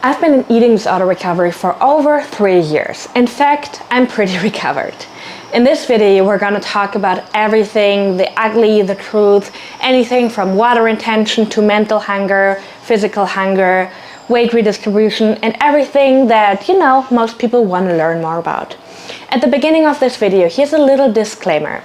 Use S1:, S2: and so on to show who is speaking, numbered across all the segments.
S1: I've been in eating disorder recovery for over 3 years. In fact, I'm pretty recovered. In this video, we're going to talk about everything, the ugly, the truth, anything from water retention to mental hunger, physical hunger, weight redistribution, and everything that, most people want to learn more about. At the beginning of this video, here's a little disclaimer.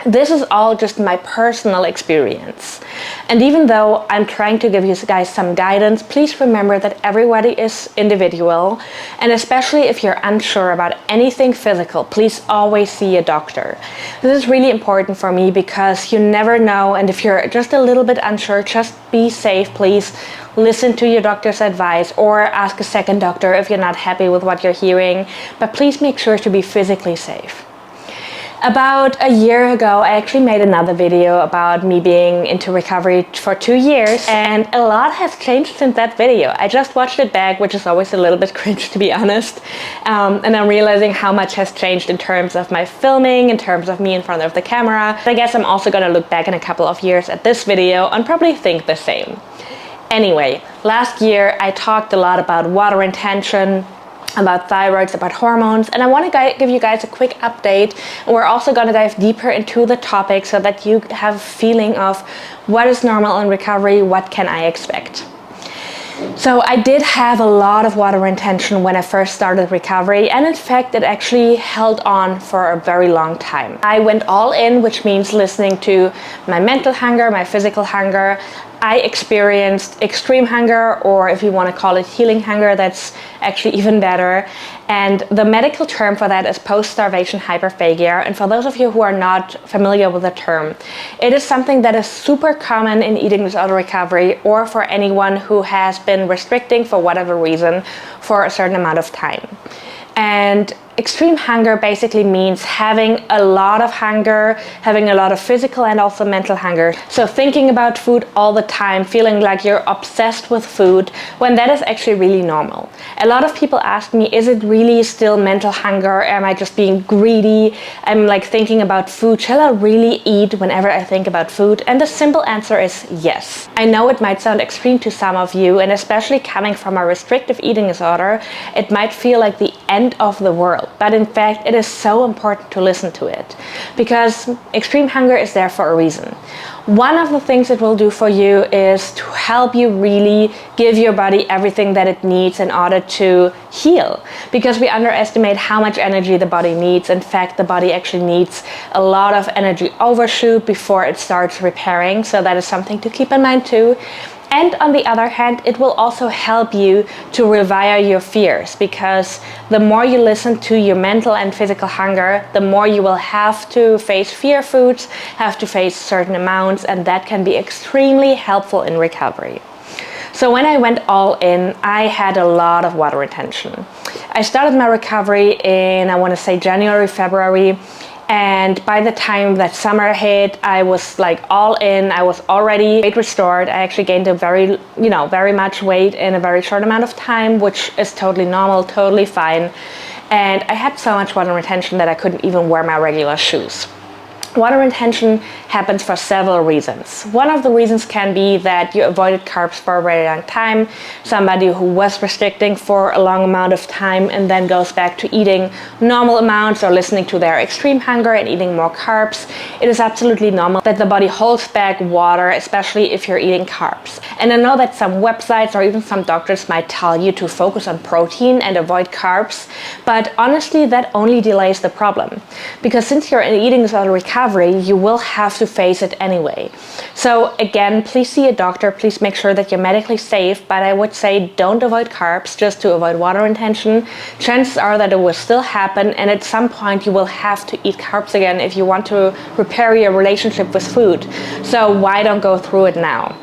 S1: This is all just my personal experience. And even though I'm trying to give you guys some guidance, please remember that everybody is individual. And especially if you're unsure about anything physical, please always see a doctor. This is really important for me because you never know. And if you're just a little bit unsure, just be safe, please. Listen to your doctor's advice or ask a second doctor if you're not happy with what you're hearing. But please make sure to be physically safe. About a year ago, I actually made another video about me being into recovery for 2 years, and a lot has changed since that video. I just watched it back, which is always a little bit cringe, to be honest, and I'm realizing how much has changed in terms of my filming, in terms of me in front of the camera. I guess I'm also gonna look back in a couple of years at this video and probably think the same. Anyway, last year I talked a lot about water retention, about thyroids, about hormones, and I want to give you guys a quick update. And we're also going to dive deeper into the topic so that you have a feeling of what is normal in recovery, what can I expect. So I did have a lot of water retention when I first started recovery, and in fact it actually held on for a very long time. I went all in, which means listening to my mental hunger, my physical hunger. I experienced extreme hunger, or if you want to call it healing hunger, that's actually even better. And the medical term for that is post-starvation hyperphagia. And for those of you who are not familiar with the term, it is something that is super common in eating disorder recovery, or for anyone who has been restricting for whatever reason for a certain amount of time. And extreme hunger basically means having a lot of hunger, having a lot of physical and also mental hunger. So thinking about food all the time, feeling like you're obsessed with food, when that is actually really normal. A lot of people ask me, is it really still mental hunger? Am I just being greedy? I'm like thinking about food. Shall I really eat whenever I think about food? And the simple answer is yes. I know it might sound extreme to some of you, and especially coming from a restrictive eating disorder, it might feel like the end of the world. But in fact, it is so important to listen to it because extreme hunger is there for a reason. One of the things it will do for you is to help you really give your body everything that it needs in order to heal, because we underestimate how much energy the body needs. In fact, the body actually needs a lot of energy overshoot before it starts repairing, so that is something to keep in mind too. And on the other hand, it will also help you to rewire your fears, because the more you listen to your mental and physical hunger, the more you will have to face fear foods, have to face certain amounts, and that can be extremely helpful in recovery. So when I went all in, I had a lot of water retention. I started my recovery in, I want to say January, February. And by the time that summer hit, I was like all in. I was already weight restored. I actually gained a very much weight in a very short amount of time, which is totally normal, totally fine. And I had so much water retention that I couldn't even wear my regular shoes. Water retention happens for several reasons. One of the reasons can be that you avoided carbs for a very long time, somebody who was restricting for a long amount of time and then goes back to eating normal amounts or listening to their extreme hunger and eating more carbs. It is absolutely normal that the body holds back water, especially if you're eating carbs. And I know that some websites or even some doctors might tell you to focus on protein and avoid carbs, but honestly that only delays the problem. Because since you're in eating disorder recovery, you will have to face it anyway. So again, please see a doctor, please make sure that you're medically safe, but I would say don't avoid carbs just to avoid water retention. Chances are that it will still happen, and at some point you will have to eat carbs again if you want to repair your relationship with food. So why don't go through it now?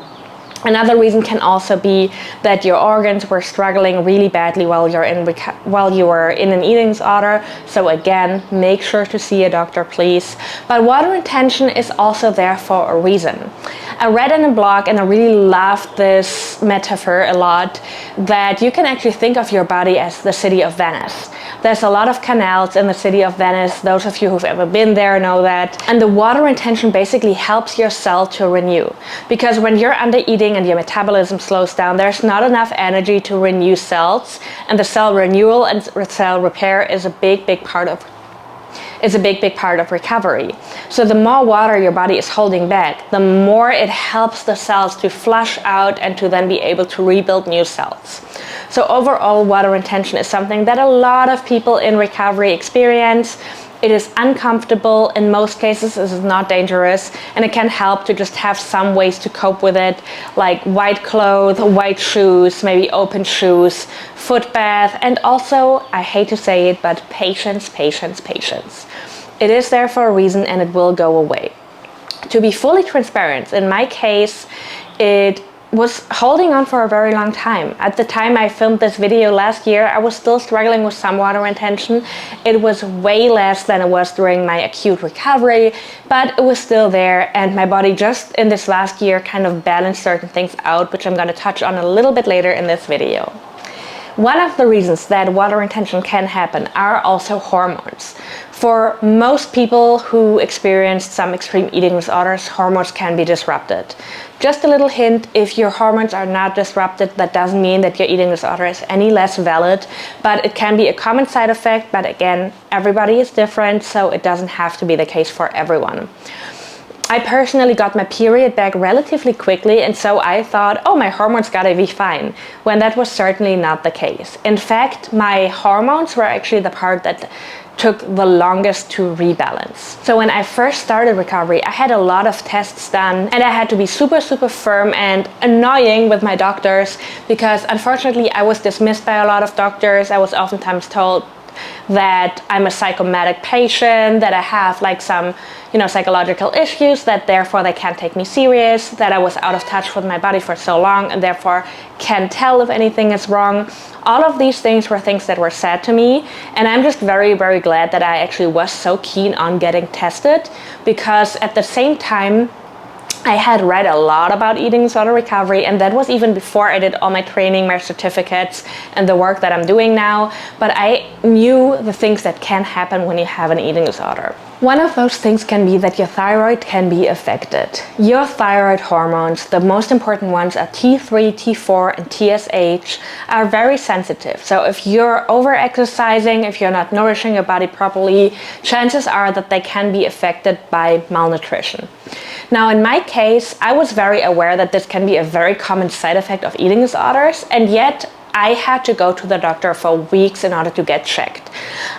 S1: Another reason can also be that your organs were struggling really badly while you were in an eating disorder. So again, make sure to see a doctor, please. But water retention is also there for a reason. I read in a blog, and I really loved this metaphor a lot, that you can actually think of your body as the city of Venice. There's a lot of canals in the city of Venice. Those of you who've ever been there know that. And the water retention basically helps your cell to renew. Because when you're under eating and your metabolism slows down, there's not enough energy to renew cells. And the cell renewal and cell repair is a big part of recovery. So the more water your body is holding back, the more it helps the cells to flush out and to then be able to rebuild new cells. So overall, water retention is something that a lot of people in recovery experience. It is uncomfortable. In most cases, it is not dangerous, and it can help to just have some ways to cope with it, like white clothes, white shoes, maybe open shoes, foot bath, and also, I hate to say it, but patience. It is there for a reason, and it will go away. To be fully transparent, in my case, it was holding on for a very long time. At the time I filmed this video last year, I was still struggling with some water retention. It was way less than it was during my acute recovery, but it was still there, and my body just in this last year kind of balanced certain things out, which I'm going to touch on a little bit later in this video. One of the reasons that water retention can happen are also hormones. For most people who experience some extreme eating disorders, hormones can be disrupted. Just a little hint, if your hormones are not disrupted, that doesn't mean that your eating disorder is any less valid, but it can be a common side effect. But again, everybody is different, so it doesn't have to be the case for everyone. I personally got my period back relatively quickly, and so I thought, oh, my hormones gotta be fine, when that was certainly not the case. In fact, my hormones were actually the part that took the longest to rebalance. So when I first started recovery, I had a lot of tests done, and I had to be super firm and annoying with my doctors, because unfortunately I was dismissed by a lot of doctors. I was oftentimes told that I'm a psychomatic patient, that I have like some, psychological issues, that therefore they can't take me serious, that I was out of touch with my body for so long and therefore can't tell if anything is wrong. All of these things were things that were said to me, and I'm just very glad that I actually was so keen on getting tested, because at the same time I had read a lot about eating disorder recovery, and that was even before I did all my training, my certificates, and the work that I'm doing now. But I knew the things that can happen when you have an eating disorder. One of those things can be that your thyroid can be affected. Your thyroid hormones, the most important ones are T3, T4, and TSH, are very sensitive. So if you're over-exercising, if you're not nourishing your body properly, chances are that they can be affected by malnutrition. Now, in my case, I was very aware that this can be a very common side effect of eating disorders, and yet I had to go to the doctor for weeks in order to get checked.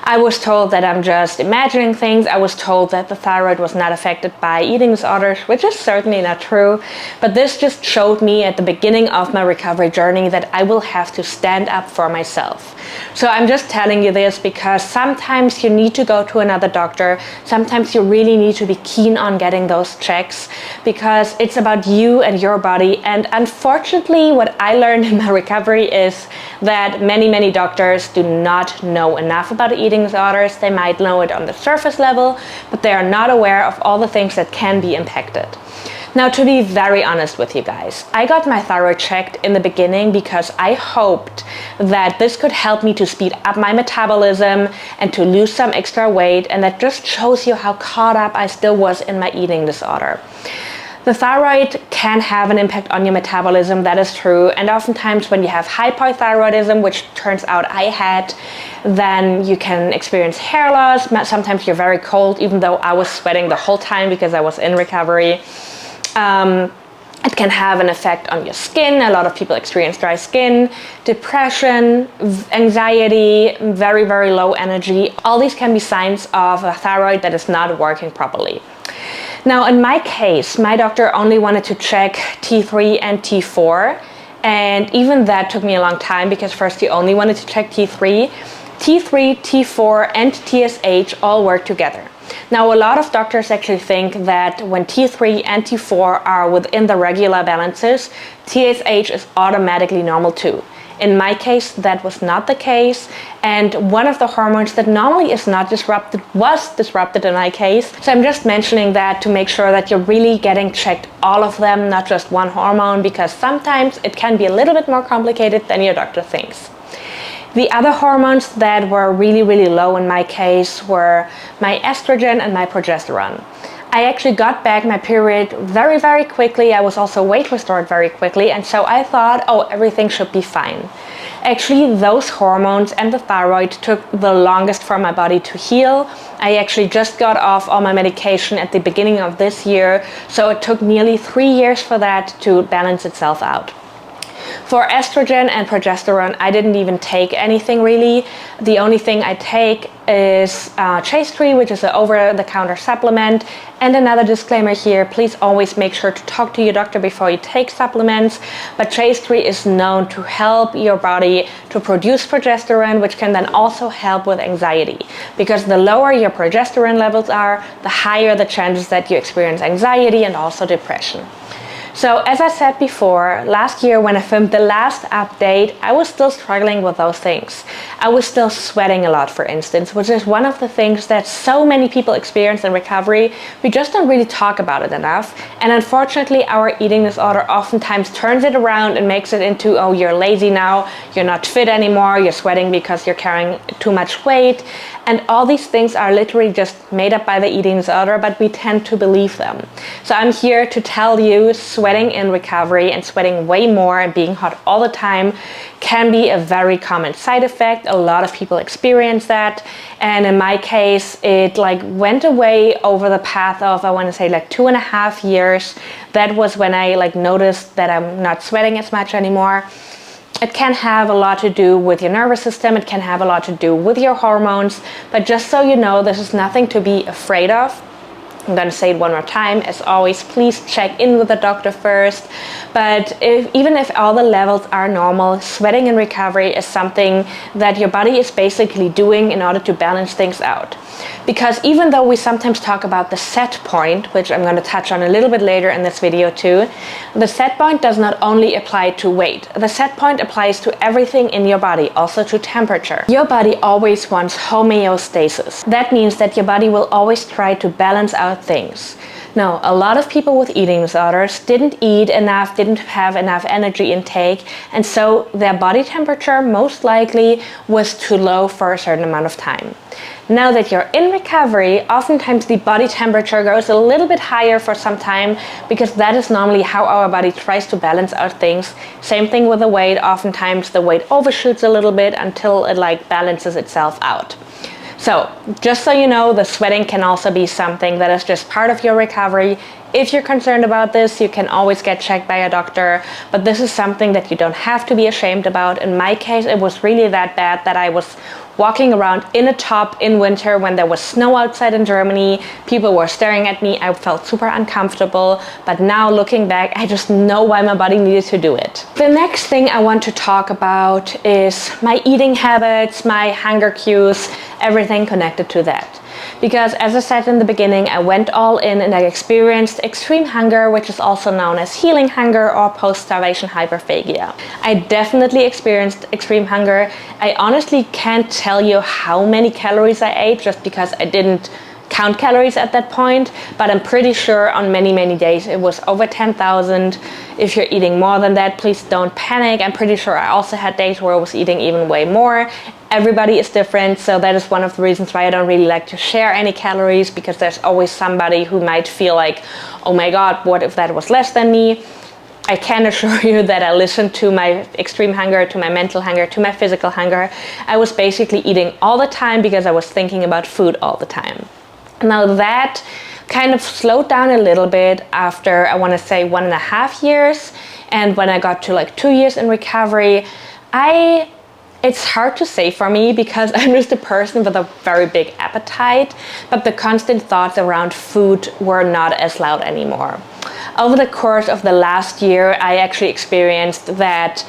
S1: I was told that I'm just imagining things. I was told that the thyroid was not affected by eating disorders, which is certainly not true. But this just showed me at the beginning of my recovery journey that I will have to stand up for myself. So I'm just telling you this because sometimes you need to go to another doctor. Sometimes you really need to be keen on getting those checks, because it's about you and your body. And unfortunately, what I learned in my recovery is that many doctors do not know enough about eating disorders. They might know it on the surface level, but they are not aware of all the things that can be impacted. Now, to be very honest with you guys, I got my thyroid checked in the beginning because I hoped that this could help me to speed up my metabolism and to lose some extra weight, and that just shows you how caught up I still was in my eating disorder. The thyroid can have an impact on your metabolism, that is true, and oftentimes when you have hypothyroidism, which turns out I had, then you can experience hair loss. Sometimes you're very cold, even though I was sweating the whole time because I was in recovery. It can have an effect on your skin. A lot of people experience dry skin, depression, anxiety, very low energy. All these can be signs of a thyroid that is not working properly. Now, in my case, my doctor only wanted to check T3 and T4, and even that took me a long time, because first he only wanted to check T3. T3, T4, and TSH all work together. Now, a lot of doctors actually think that when T3 and T4 are within the regular balances, TSH is automatically normal too. In my case, that was not the case, and one of the hormones that normally is not disrupted was disrupted in my case. So I'm just mentioning that to make sure that you're really getting checked, all of them, not just one hormone, because sometimes it can be a little bit more complicated than your doctor thinks. The other hormones that were really low in my case were my estrogen and my progesterone. I actually got back my period very quickly. I was also weight restored very quickly, and so I thought, oh, everything should be fine. Actually, those hormones and the thyroid took the longest for my body to heal. I actually just got off all my medication at the beginning of this year, so it took nearly 3 years for that to balance itself out. For estrogen and progesterone, I didn't even take anything really. The only thing I take is Chaste, which is an over-the-counter supplement. And another disclaimer here, please always make sure to talk to your doctor before you take supplements. But Chaste is known to help your body to produce progesterone, which can then also help with anxiety. Because the lower your progesterone levels are, the higher the chances that you experience anxiety and also depression. So as I said before, last year when I filmed the last update, I was still struggling with those things. I was still sweating a lot, for instance, which is one of the things that so many people experience in recovery. We just don't really talk about it enough. And unfortunately, our eating disorder oftentimes turns it around and makes it into, oh, you're lazy now, you're not fit anymore, you're sweating because you're carrying too much weight. And all these things are literally just made up by the eating disorder, but we tend to believe them. So I'm here to tell you, sweating in recovery and sweating way more and being hot all the time can be a very common side effect. A lot of people experience that. And in my case, it went away over the path of, I want to say 2.5 years. That was when I noticed that I'm not sweating as much anymore. It can have a lot to do with your nervous system. It can have a lot to do with your hormones. But just so you know, this is nothing to be afraid of. I'm going to say it one more time. As always, please check in with the doctor first. But even if all the levels are normal, sweating in recovery is something that your body is basically doing in order to balance things out. Because even though we sometimes talk about the set point, which I'm going to touch on a little bit later in this video too, the set point does not only apply to weight. The set point applies to everything in your body, also to temperature. Your body always wants homeostasis. That means that your body will always try to balance out things. Now, a lot of people with eating disorders didn't eat enough, didn't have enough energy intake, and so their body temperature most likely was too low for a certain amount of time. Now that you're in recovery, oftentimes the body temperature goes a little bit higher for some time because that is normally how our body tries to balance out things. Same thing with the weight. Oftentimes the weight overshoots a little bit until it balances itself out. So just so you know, the sweating can also be something that is just part of your recovery. If you're concerned about this, you can always get checked by a doctor, but this is something that you don't have to be ashamed about. In my case, it was really that bad that I was walking around in a top in winter when there was snow outside in Germany. People were staring at me. I felt super uncomfortable, but now looking back, I just know why my body needed to do it. The next thing I want to talk about is my eating habits, my hunger cues, everything connected to that. Because as I said in the beginning, I went all in and I experienced extreme hunger, which is also known as healing hunger or post-starvation hyperphagia. I definitely experienced extreme hunger. I honestly can't tell you how many calories I ate just because I didn't count calories at that point, but I'm pretty sure on many days it was over 10,000. If you're eating more than that, please don't panic. I'm pretty sure I also had days where I was eating even way more. Everybody is different, so that is one of the reasons why I don't really like to share any calories, because there's always somebody who might feel like, oh my god, what if that was less than me? I can assure you that I listened to my extreme hunger, to my mental hunger, to my physical hunger. I was basically eating all the time because I was thinking about food all the time. Now that kind of slowed down a little bit after, I want to say, 1.5 years. And when I got to 2 years in recovery, it's hard to say for me because I'm just a person with a very big appetite, but the constant thoughts around food were not as loud anymore. Over the course of the last year, I actually experienced that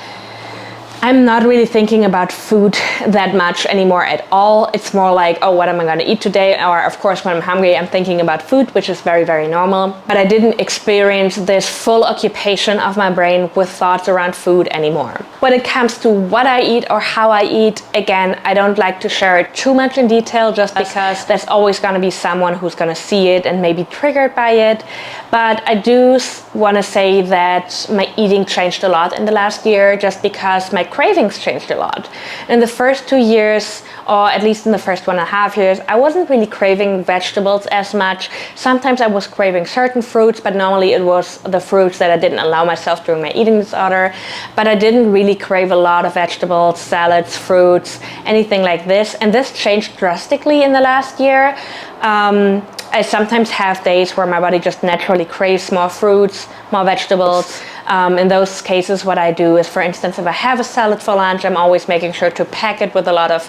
S1: I'm not really thinking about food that much anymore at all. It's more like, oh, what am I going to eat today? Or of course, when I'm hungry, I'm thinking about food, which is very normal. But I didn't experience this full occupation of my brain with thoughts around food anymore. When it comes to what I eat or how I eat, again, I don't like to share it too much in detail just because there's always going to be someone who's going to see it and maybe triggered by it. But I do want to say that my eating changed a lot in the last year just because my cravings changed a lot. In the first 2 years, or at least in the first 1.5 years, I wasn't really craving vegetables as much. Sometimes I was craving certain fruits, but normally it was the fruits that I didn't allow myself during my eating disorder. But I didn't really crave a lot of vegetables, salads, fruits, anything like this. And this changed drastically in the last year. I sometimes have days where my body just naturally craves more fruits, more vegetables. In those cases, what I do is, for instance, if I have a salad for lunch, I'm always making sure to pack it with a lot of,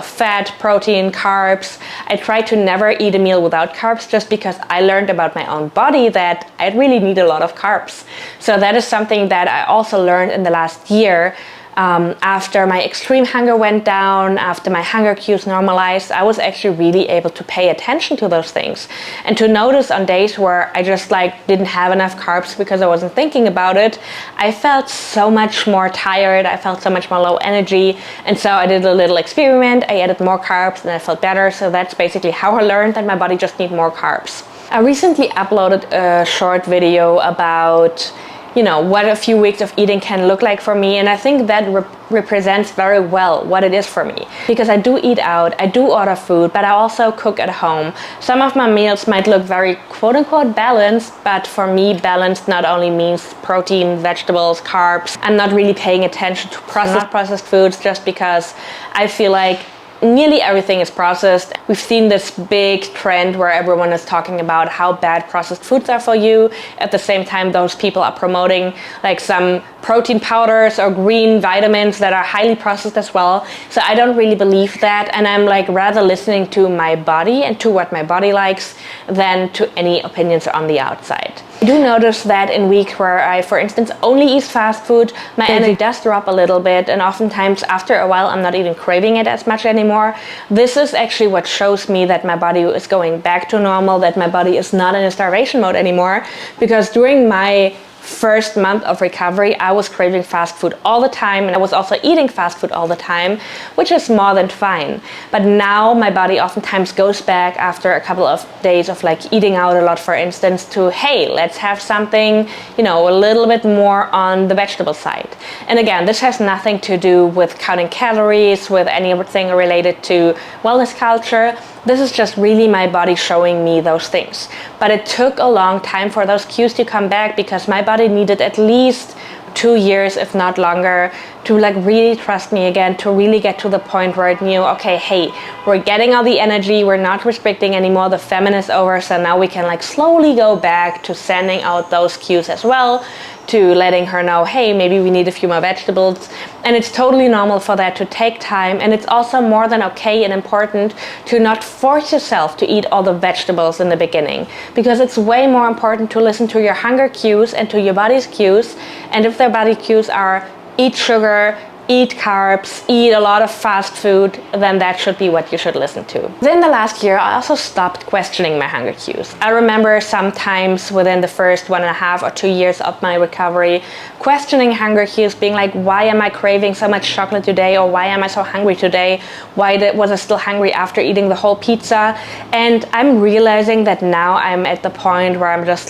S1: fat, protein, carbs. I try to never eat a meal without carbs, just because I learned about my own body that I really need a lot of carbs. So that is something that I also learned in the last year. After my extreme hunger went down, after my hunger cues normalized, I was actually really able to pay attention to those things and to notice on days where I just didn't have enough carbs because I wasn't thinking about it. I felt so much more tired. I felt so much more low energy. And so I did a little experiment. I added more carbs and I felt better. So that's basically how I learned that my body just needs more carbs. I recently uploaded a short video about what a few weeks of eating can look like for me. And I think that represents very well what it is for me. Because I do eat out, I do order food, but I also cook at home. Some of my meals might look very quote-unquote balanced, but for me, balanced not only means protein, vegetables, carbs. I'm not really paying attention to processed foods just because I feel like nearly everything is processed. We've seen this big trend where everyone is talking about how bad processed foods are for you. At the same time, those people are promoting some protein powders or green vitamins that are highly processed as well. So I don't really believe that, and I'm rather listening to my body and to what my body likes than to any opinions on the outside. I do notice that in weeks where I, for instance, only eat fast food, my energy does drop a little bit, and oftentimes after a while I'm not even craving it as much anymore. This is actually what shows me that my body is going back to normal, that my body is not in a starvation mode anymore, because during my first month of recovery, I was craving fast food all the time, and I was also eating fast food all the time, which is more than fine. But now my body oftentimes goes back after a couple of days of eating out a lot, for instance, to, hey, let's have something, a little bit more on the vegetable side. And again, this has nothing to do with counting calories, with anything related to wellness culture. This is just really my body showing me those things. But it took a long time for those cues to come back, because my body needed at least 2 years, if not longer, to really trust me again, to really get to the point where it knew, okay, hey, we're getting all the energy, we're not restricting anymore, the famine is over, so now we can slowly go back to sending out those cues as well, to letting her know, hey, maybe we need a few more vegetables. And it's totally normal for that to take time, and it's also more than okay and important to not force yourself to eat all the vegetables in the beginning, because it's way more important to listen to your hunger cues and to your body's cues. And if their body cues are eat sugar, eat carbs, eat a lot of fast food, then that should be what you should listen to. Within the last year, I also stopped questioning my hunger cues. I remember sometimes within the first 1.5 or 2 years of my recovery, questioning hunger cues, being why am I craving so much chocolate today? Or why am I so hungry today? Why was I still hungry after eating the whole pizza? And I'm realizing that now I'm at the point where I'm just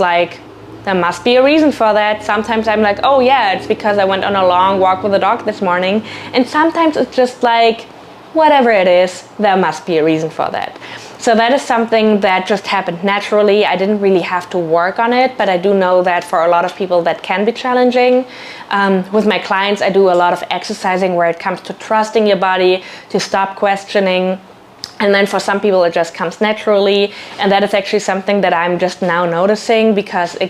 S1: there must be a reason for that. Sometimes I'm oh yeah, it's because I went on a long walk with the dog this morning. And sometimes it's just whatever it is, there must be a reason for that. So that is something that just happened naturally. I didn't really have to work on it, but I do know that for a lot of people that can be challenging. With my clients, I do a lot of exercising where it comes to trusting your body, to stop questioning. And then for some people it just comes naturally, and that is actually something that I'm just now noticing, because it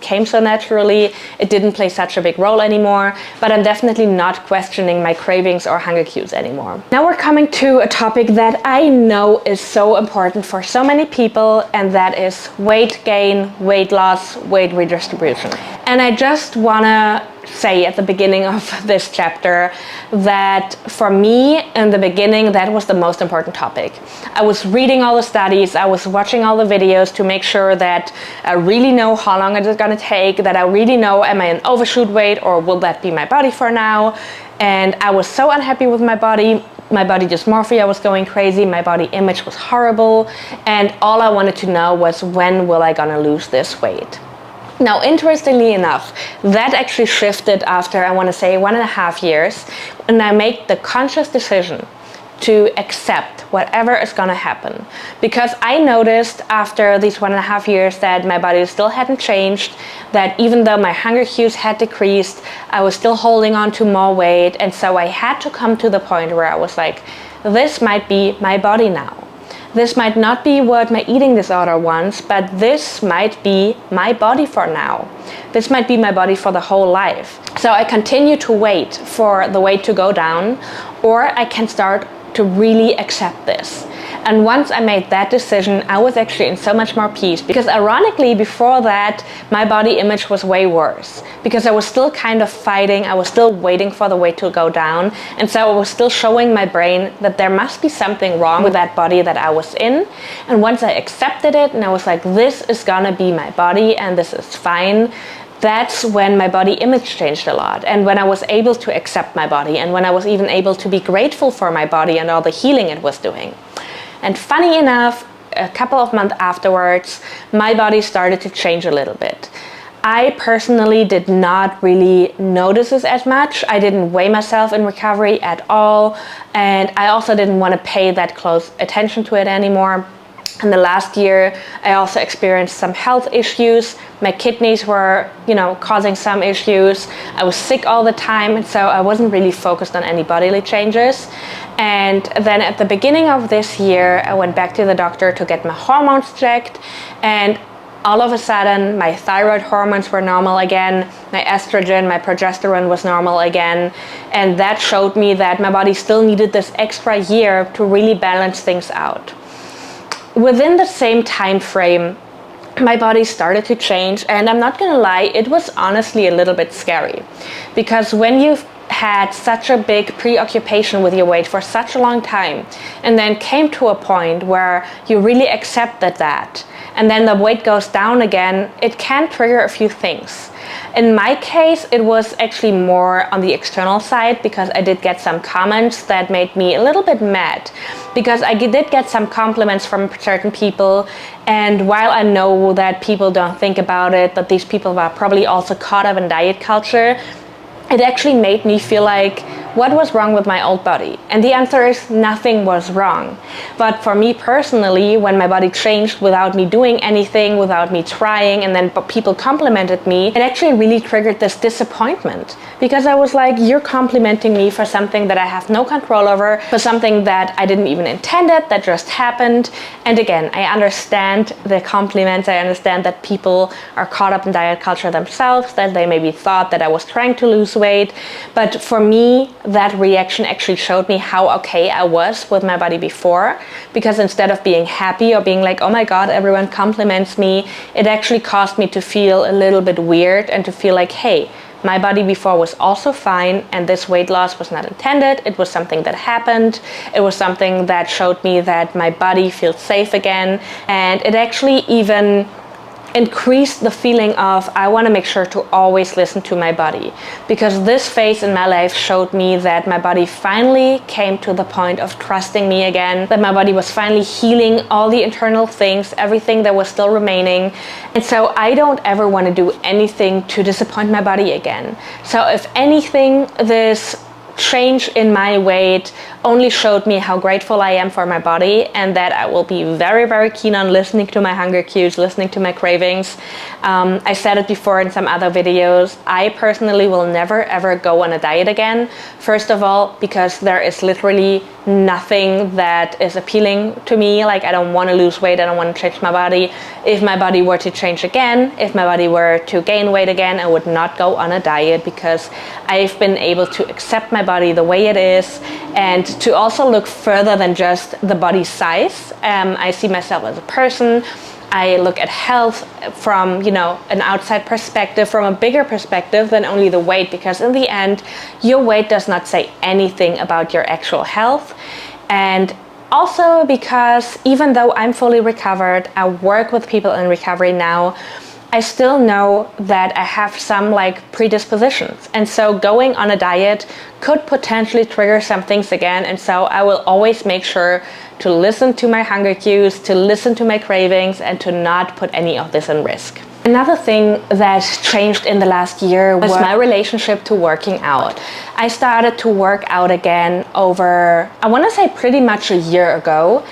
S1: came so naturally, it didn't play such a big role anymore. But I'm definitely not questioning my cravings or hunger cues anymore. Now we're coming to a topic that I know is so important for so many people, and that is weight gain, weight loss, weight redistribution. And I just wanna say at the beginning of this chapter that for me in the beginning, that was the most important topic. I was reading all the studies, I was watching all the videos to make sure that I really know how long it is going to take, that I really know, am I an overshoot weight or will that be my body for now? And I was so unhappy with my body dysmorphia was going crazy, my body image was horrible, and all I wanted to know was, when will I gonna lose this weight? Now, interestingly enough, that actually shifted after, I want to say, 1.5 years, and I made the conscious decision to accept whatever is going to happen. Because I noticed after these 1.5 years that my body still hadn't changed, that even though my hunger cues had decreased, I was still holding on to more weight. And so I had to come to the point where I was like, this might be my body now. This might not be what my eating disorder wants, but this might be my body for now. This might be my body for the whole life. So I continue to wait for the weight to go down, or I can start to really accept this. And once I made that decision, I was actually in so much more peace, because ironically before that my body image was way worse, because I was still kind of fighting, I was still waiting for the weight to go down, and so I was still showing my brain that there must be something wrong with that body that I was in. And once I accepted it and I was like, this is gonna be my body and this is fine, that's when my body image changed a lot, and when I was able to accept my body, and when I was even able to be grateful for my body and all the healing it was doing. And funny enough, a couple of months afterwards, my body started to change a little bit. I personally did not really notice this as much. I didn't weigh myself in recovery at all, and I also didn't want to pay that close attention to it anymore. In the last year, I also experienced some health issues. My kidneys were, causing some issues. I was sick all the time, and so I wasn't really focused on any bodily changes. And then at the beginning of this year, I went back to the doctor to get my hormones checked, and all of a sudden my thyroid hormones were normal again, my estrogen, my progesterone was normal again, and that showed me that my body still needed this extra year to really balance things out. Within the same time frame, my body started to change, and I'm not gonna lie, it was honestly a little bit scary, because when you've had such a big preoccupation with your weight for such a long time, and then came to a point where you really accepted that, and then the weight goes down again, it can trigger a few things. In my case, it was actually more on the external side, because I did get some comments that made me a little bit mad, because I did get some compliments from certain people, and while I know that people don't think about it, that these people are probably also caught up in diet culture, it actually made me feel like, what was wrong with my old body? And the answer is nothing was wrong. But for me personally, when my body changed without me doing anything, without me trying, and then people complimented me, it actually really triggered this disappointment. Because I was like, you're complimenting me for something that I have no control over, for something that I didn't even intend it, that just happened. And again, I understand the compliments, I understand that people are caught up in diet culture themselves, that they maybe thought that I was trying to lose weight. But for me, that reaction actually showed me how okay I was with my body before, because instead of being happy or being like, oh my god, everyone compliments me, it actually caused me to feel a little bit weird and to feel like, hey, my body before was also fine, and this weight loss was not intended. It was something that happened. It was something that showed me that my body feels safe again, and it actually even increased the feeling of, I want to make sure to always listen to my body, because this phase in my life showed me that my body finally came to the point of trusting me again, that my body was finally healing all the internal things, everything that was still remaining. And so I don't ever want to do anything to disappoint my body again. So if anything, this change in my weight only showed me how grateful I am for my body, and that I will be very, very keen on listening to my hunger cues, listening to my cravings. I said it before in some other videos, I personally will never ever go on a diet again. First of all, because there is literally nothing that is appealing to me. Like, I don't want to lose weight, I don't want to change my body. If my body were to change again, if my body were to gain weight again, I would not go on a diet, because I've been able to accept my body the way it is, and to also look further than just the body size. I see myself as a person. I look at health from, an outside perspective, from a bigger perspective than only the weight, because in the end, your weight does not say anything about your actual health. And also because even though I'm fully recovered, I work with people in recovery now, I still know that I have some predispositions. And so going on a diet could potentially trigger some things again. And so I will always make sure to listen to my hunger cues, to listen to my cravings, and to not put any of this in risk. Another thing that changed in the last year was my relationship to working out. I started to work out again over, I want to say pretty much a year ago.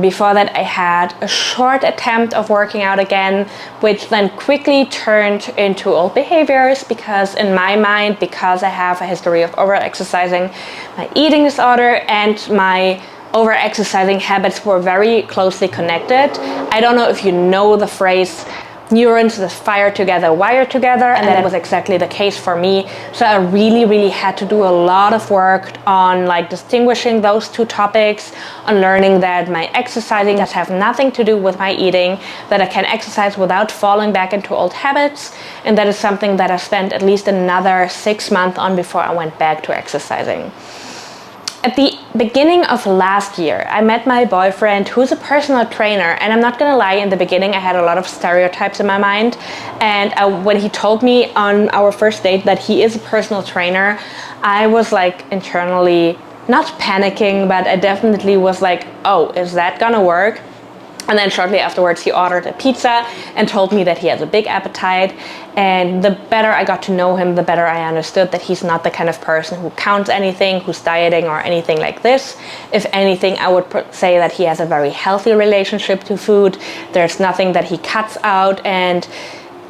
S1: Before that, I had a short attempt of working out again, which then quickly turned into old behaviors because in my mind, because I have a history of over-exercising, my eating disorder and my over-exercising habits were very closely connected. I don't know if you know the phrase, neurons that fire together, wire together, and that was exactly the case for me. So I really had to do a lot of work on like distinguishing those two topics, on learning that my exercising does have nothing to do with my eating, that I can exercise without falling back into old habits, and that is something that I spent at least another 6 months on before I went back to exercising. At the beginning of last year, I met my boyfriend who's a personal trainer, and I'm not gonna lie, in the beginning I had a lot of stereotypes in my mind, and when he told me on our first date that he is a personal trainer, I was like internally not panicking, but I definitely was like, oh, is that gonna work? And then shortly afterwards he ordered a pizza and told me that he has a big appetite, and the better I got to know him, the better I understood that he's not the kind of person who counts anything, who's dieting or anything like this. If anything, I would say that he has a very healthy relationship to food. There's nothing that he cuts out, and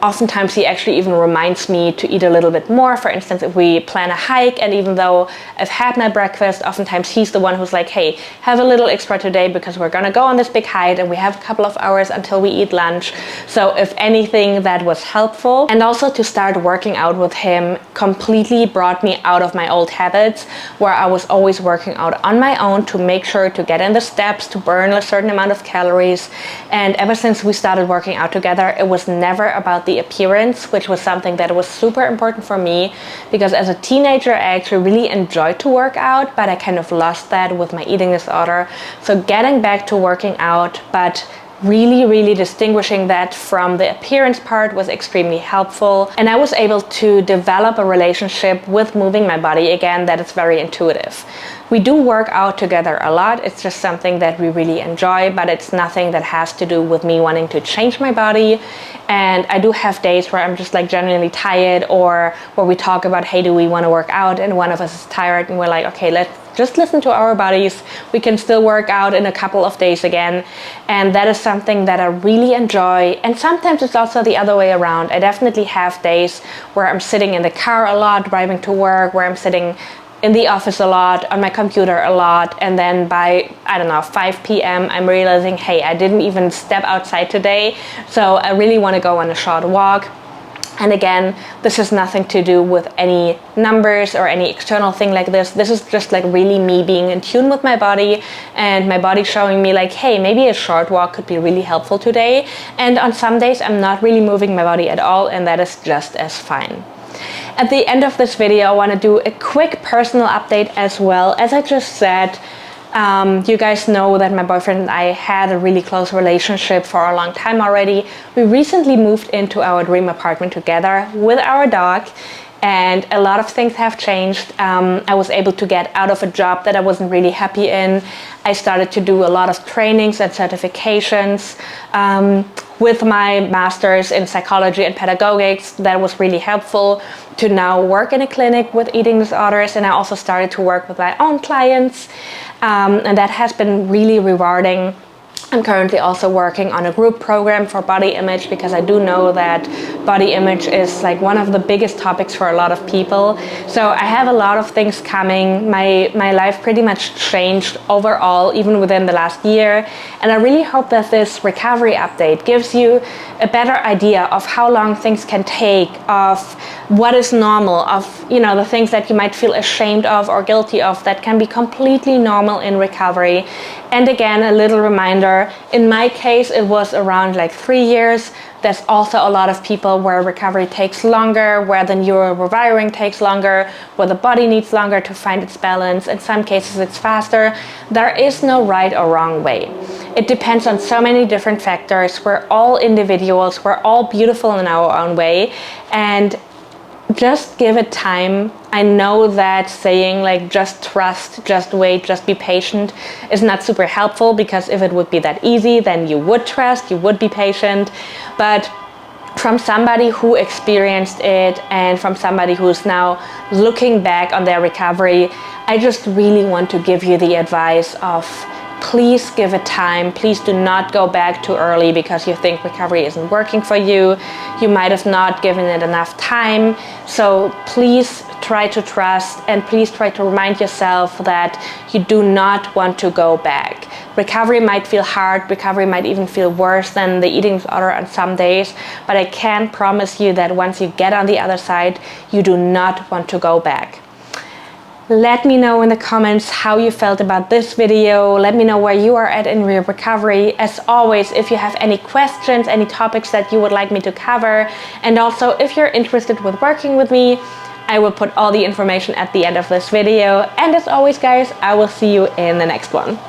S1: oftentimes he actually even reminds me to eat a little bit more. For instance, if we plan a hike and even though I've had my breakfast, oftentimes he's the one who's like, hey, have a little extra today because we're gonna go on this big hike and we have a couple of hours until we eat lunch. So if anything, that was helpful. And also to start working out with him completely brought me out of my old habits where I was always working out on my own to make sure to get in the steps, to burn a certain amount of calories. And ever since we started working out together, it was never about the appearance, which was something that was super important for me because as a teenager I actually really enjoyed to work out, but I kind of lost that with my eating disorder. So getting back to working out, but really distinguishing that from the appearance part was extremely helpful, and I was able to develop a relationship with moving my body again that is very intuitive. We do work out together a lot. It's just something that we really enjoy, but it's nothing that has to do with me wanting to change my body. And I do have days where I'm just like genuinely tired, or where we talk about, hey, do we want to work out? And one of us is tired and we're like, okay, let's just listen to our bodies. We can still work out in a couple of days again. And that is something that I really enjoy. And sometimes it's also the other way around. I definitely have days where I'm sitting in the car a lot, driving to work, where I'm sitting in the office a lot, on my computer a lot, and then by, I don't know, 5 p.m. I'm realizing, hey, I didn't even step outside today, so I really want to go on a short walk. And again, this has nothing to do with any numbers or any external thing like this. This is just like really me being in tune with my body, and my body showing me like, hey, maybe a short walk could be really helpful today. And on some days I'm not really moving my body at all, and that is just as fine. At the end of this video, I want to do a quick personal update as well. As I just said, you guys know that my boyfriend and I had a really close relationship for a long time already. We recently moved into our dream apartment together with our dog, and a lot of things have changed. I was able to get out of a job that I wasn't really happy in. I started to do a lot of trainings and certifications. With my master's in psychology and pedagogics, that was really helpful to now work in a clinic with eating disorders, and I also started to work with my own clients, and that has been really rewarding. I'm currently also working on a group program for body image because I do know that body image is like one of the biggest topics for a lot of people. So I have a lot of things coming. My life pretty much changed overall, even within the last year. And I really hope that this recovery update gives you a better idea of how long things can take, of what is normal, of, you know, the things that you might feel ashamed of or guilty of that can be completely normal in recovery. And again, a little reminder, in my case, it was around like 3 years. There's also a lot of people where recovery takes longer, where the neural rewiring takes longer, where the body needs longer to find its balance. In some cases, it's faster. There is no right or wrong way. It depends on so many different factors. We're all individuals. We're all beautiful in our own way. And just give it time. I know that saying like just trust, just wait, just be patient is not super helpful, because if it would be that easy, then you would trust, you would be patient. But from somebody who experienced it and from somebody who's now looking back on their recovery, I just really want to give you the advice of please give it time. Please do not go back too early because you think recovery isn't working for you. You might have not given it enough time. So please try to trust, and please try to remind yourself that you do not want to go back. Recovery might feel hard, recovery might even feel worse than the eating disorder on some days, but I can promise you that once you get on the other side, you do not want to go back. Let me know in the comments how you felt about this video. Let me know where you are at in your recovery. As always, if you have any questions, any topics that you would like me to cover, and also if you're interested with working with me, I will put all the information at the end of this video. And as always, guys, I will see you in the next one.